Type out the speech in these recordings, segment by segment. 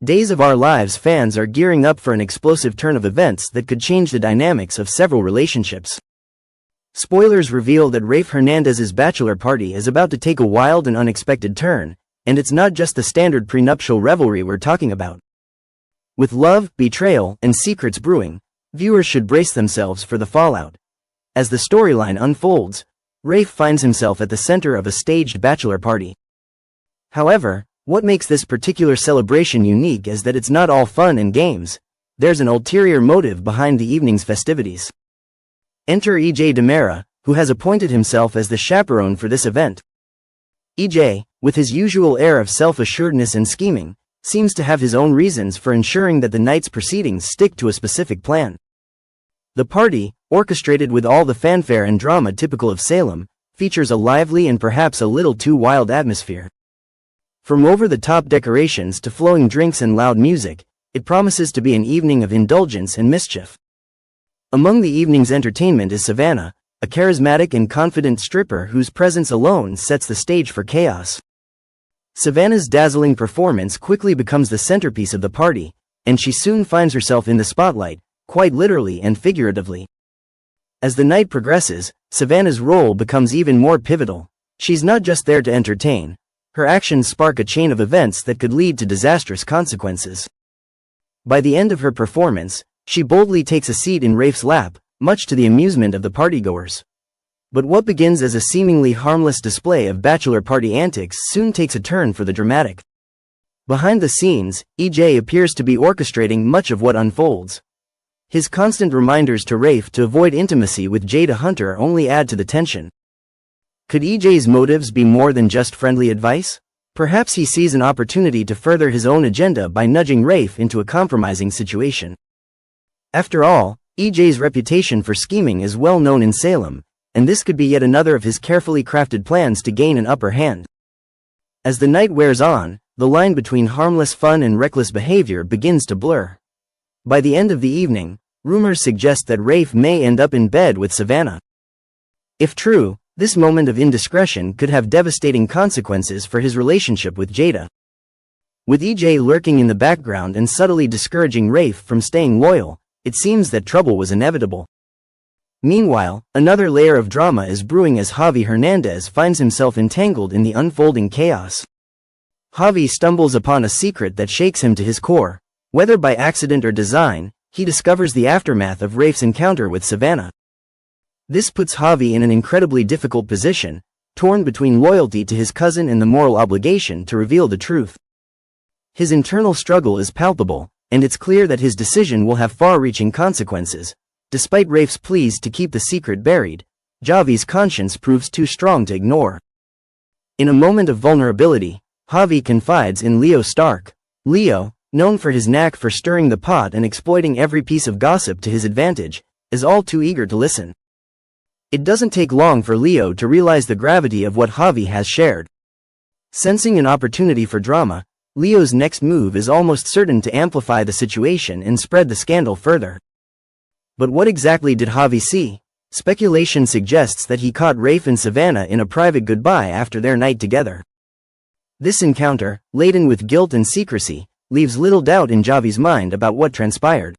Days of Our Lives fans are gearing up for an explosive turn of events that could change the dynamics of several relationships. Spoilers reveal that Rafe Hernandez's bachelor party is about to take a wild and unexpected turn, and it's not just the standard prenuptial revelry we're talking about. With love, betrayal, and secrets brewing, viewers should brace themselves for the fallout. As the storyline unfolds, Rafe finds himself at the center of a staged bachelor party. However, what makes this particular celebration unique is that it's not all fun and games. There's an ulterior motive behind the evening's festivities. Enter EJ Demera, who has appointed himself as the chaperone for this event. EJ, with his usual air of self-assuredness and scheming, seems to have his own reasons for ensuring that the night's proceedings stick to a specific plan. The party, orchestrated with all the fanfare and drama typical of Salem, features a lively and perhaps a little too wild atmosphere. From over-the-top decorations to flowing drinks and loud music, it promises to be an evening of indulgence and mischief. Among the evening's entertainment is Savannah, a charismatic and confident stripper whose presence alone sets the stage for chaos. Savannah's dazzling performance quickly becomes the centerpiece of the party, and she soon finds herself in the spotlight, quite literally and figuratively. As the night progresses, Savannah's role becomes even more pivotal. She's not just there to entertain. Her actions spark a chain of events that could lead to disastrous consequences. By the end of her performance, she boldly takes a seat in Rafe's lap, much to the amusement of the partygoers. But what begins as a seemingly harmless display of bachelor party antics soon takes a turn for the dramatic. Behind the scenes, EJ appears to be orchestrating much of what unfolds. His constant reminders to Rafe to avoid intimacy with Jada Hunter only add to the tension. Could EJ's motives be more than just friendly advice? Perhaps he sees an opportunity to further his own agenda by nudging Rafe into a compromising situation. After all, EJ's reputation for scheming is well known in Salem, and this could be yet another of his carefully crafted plans to gain an upper hand. As the night wears on, the line between harmless fun and reckless behavior begins to blur. By the end of the evening, rumors suggest that Rafe may end up in bed with Savannah. If true, this moment of indiscretion could have devastating consequences for his relationship with Jada. With EJ lurking in the background and subtly discouraging Rafe from staying loyal, it seems that trouble was inevitable. Meanwhile, another layer of drama is brewing as Javi Hernandez finds himself entangled in the unfolding chaos. Javi stumbles upon a secret that shakes him to his core. Whether by accident or design, he discovers the aftermath of Rafe's encounter with Savannah. This puts Javi in an incredibly difficult position, torn between loyalty to his cousin and the moral obligation to reveal the truth. His internal struggle is palpable, and it's clear that his decision will have far-reaching consequences. Despite Rafe's pleas to keep the secret buried, Javi's conscience proves too strong to ignore. In a moment of vulnerability, Javi confides in Leo Stark. Leo, known for his knack for stirring the pot and exploiting every piece of gossip to his advantage, is all too eager to listen. It doesn't take long for Leo to realize the gravity of what Javi has shared. Sensing an opportunity for drama, Leo's next move is almost certain to amplify the situation and spread the scandal further. But what exactly did Javi see? Speculation suggests that he caught Rafe and Savannah in a private goodbye after their night together. This encounter, laden with guilt and secrecy, leaves little doubt in Javi's mind about what transpired.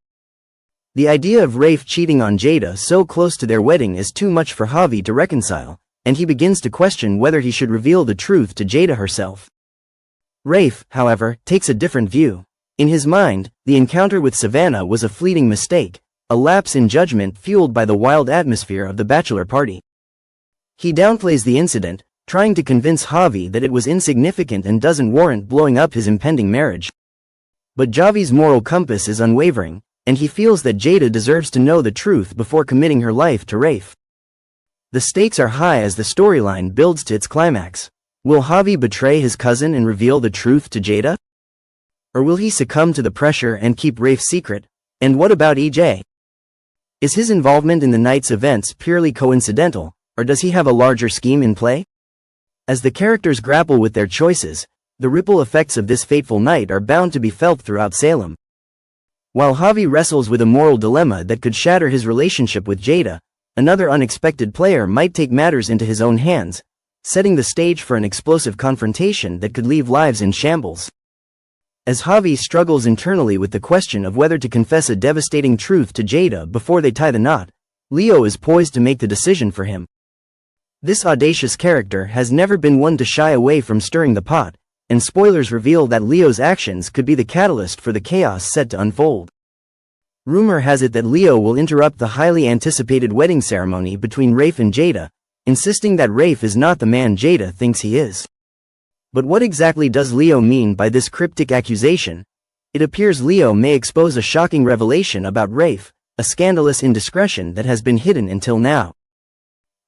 The idea of Rafe cheating on Jada so close to their wedding is too much for Javi to reconcile, and he begins to question whether he should reveal the truth to Jada herself. Rafe, however, takes a different view. In his mind, the encounter with Savannah was a fleeting mistake, a lapse in judgment fueled by the wild atmosphere of the bachelor party. He downplays the incident, trying to convince Javi that it was insignificant and doesn't warrant blowing up his impending marriage. But Javi's moral compass is unwavering, and he feels that Jada deserves to know the truth before committing her life to Rafe. The stakes are high as the storyline builds to its climax. Will Javi betray his cousin and reveal the truth to Jada? Or will he succumb to the pressure and keep Rafe secret? And what about EJ? Is his involvement in the night's events purely coincidental, or does he have a larger scheme in play? As the characters grapple with their choices, the ripple effects of this fateful night are bound to be felt throughout Salem. While Javi wrestles with a moral dilemma that could shatter his relationship with Jada, another unexpected player might take matters into his own hands, setting the stage for an explosive confrontation that could leave lives in shambles. As Javi struggles internally with the question of whether to confess a devastating truth to Jada before they tie the knot, Leo is poised to make the decision for him. This audacious character has never been one to shy away from stirring the pot, and spoilers reveal that Leo's actions could be the catalyst for the chaos set to unfold. Rumor has it that Leo will interrupt the highly anticipated wedding ceremony between Rafe and Jada, insisting that Rafe is not the man Jada thinks he is. But what exactly does Leo mean by this cryptic accusation? It appears Leo may expose a shocking revelation about Rafe, a scandalous indiscretion that has been hidden until now.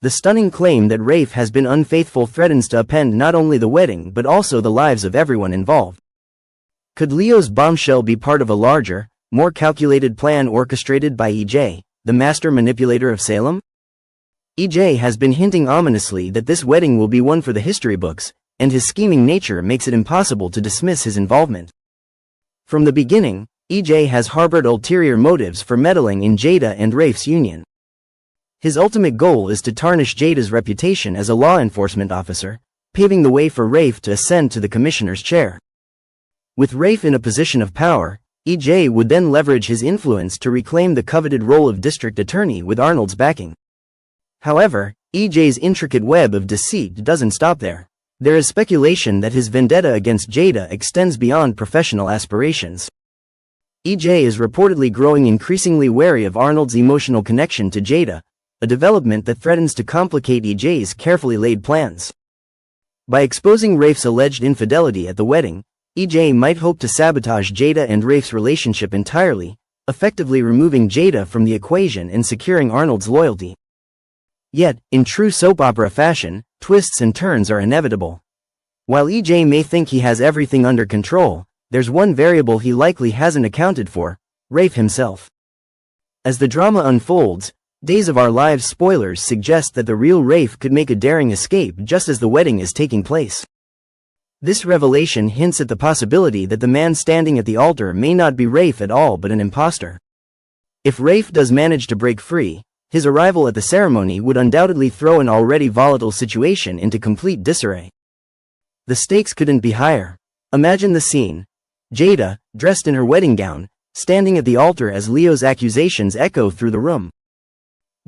The stunning claim that Rafe has been unfaithful threatens to upend not only the wedding but also the lives of everyone involved. Could Leo's bombshell be part of a larger, more calculated plan orchestrated by EJ, the master manipulator of Salem? EJ has been hinting ominously that this wedding will be one for the history books, and his scheming nature makes it impossible to dismiss his involvement. From the beginning, EJ has harbored ulterior motives for meddling in Jada and Rafe's union. His ultimate goal is to tarnish Jada's reputation as a law enforcement officer, paving the way for Rafe to ascend to the commissioner's chair. With Rafe in a position of power, EJ would then leverage his influence to reclaim the coveted role of district attorney with Arnold's backing. However, EJ's intricate web of deceit doesn't stop there. There is speculation that his vendetta against Jada extends beyond professional aspirations. EJ is reportedly growing increasingly wary of Arnold's emotional connection to Jada, a development that threatens to complicate EJ's carefully laid plans. By exposing Rafe's alleged infidelity at the wedding, EJ might hope to sabotage Jada and Rafe's relationship entirely, effectively removing Jada from the equation and securing Arnold's loyalty. Yet, in true soap opera fashion, twists and turns are inevitable. While EJ may think he has everything under control, there's one variable he likely hasn't accounted for: Rafe himself. As the drama unfolds, Days of Our Lives spoilers suggest that the real Rafe could make a daring escape just as the wedding is taking place. This revelation hints at the possibility that the man standing at the altar may not be Rafe at all but an imposter. If Rafe does manage to break free, his arrival at the ceremony would undoubtedly throw an already volatile situation into complete disarray. The stakes couldn't be higher. Imagine the scene. Jada, dressed in her wedding gown, standing at the altar as Leo's accusations echo through the room.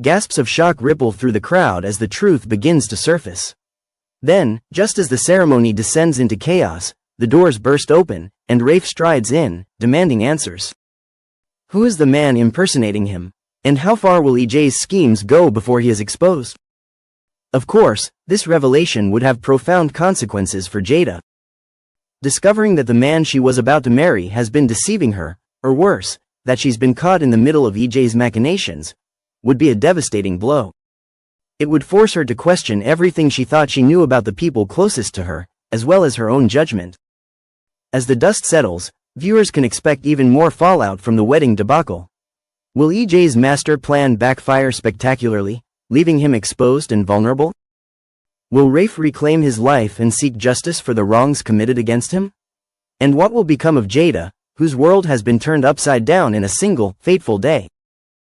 Gasps of shock ripple through the crowd as the truth begins to surface. Then, just as the ceremony descends into chaos, the doors burst open, and Rafe strides in, demanding answers. Who is the man impersonating him? And how far will EJ's schemes go before he is exposed? Of course, this revelation would have profound consequences for Jada. Discovering that the man she was about to marry has been deceiving her, or worse, that she's been caught in the middle of EJ's machinations, would be a devastating blow. It would force her to question everything she thought she knew about the people closest to her, as well as her own judgment. As the dust settles, viewers can expect even more fallout from the wedding debacle. Will EJ's master plan backfire spectacularly, leaving him exposed and vulnerable? Will Rafe reclaim his life and seek justice for the wrongs committed against him? And what will become of Jada, whose world has been turned upside down in a single, fateful day?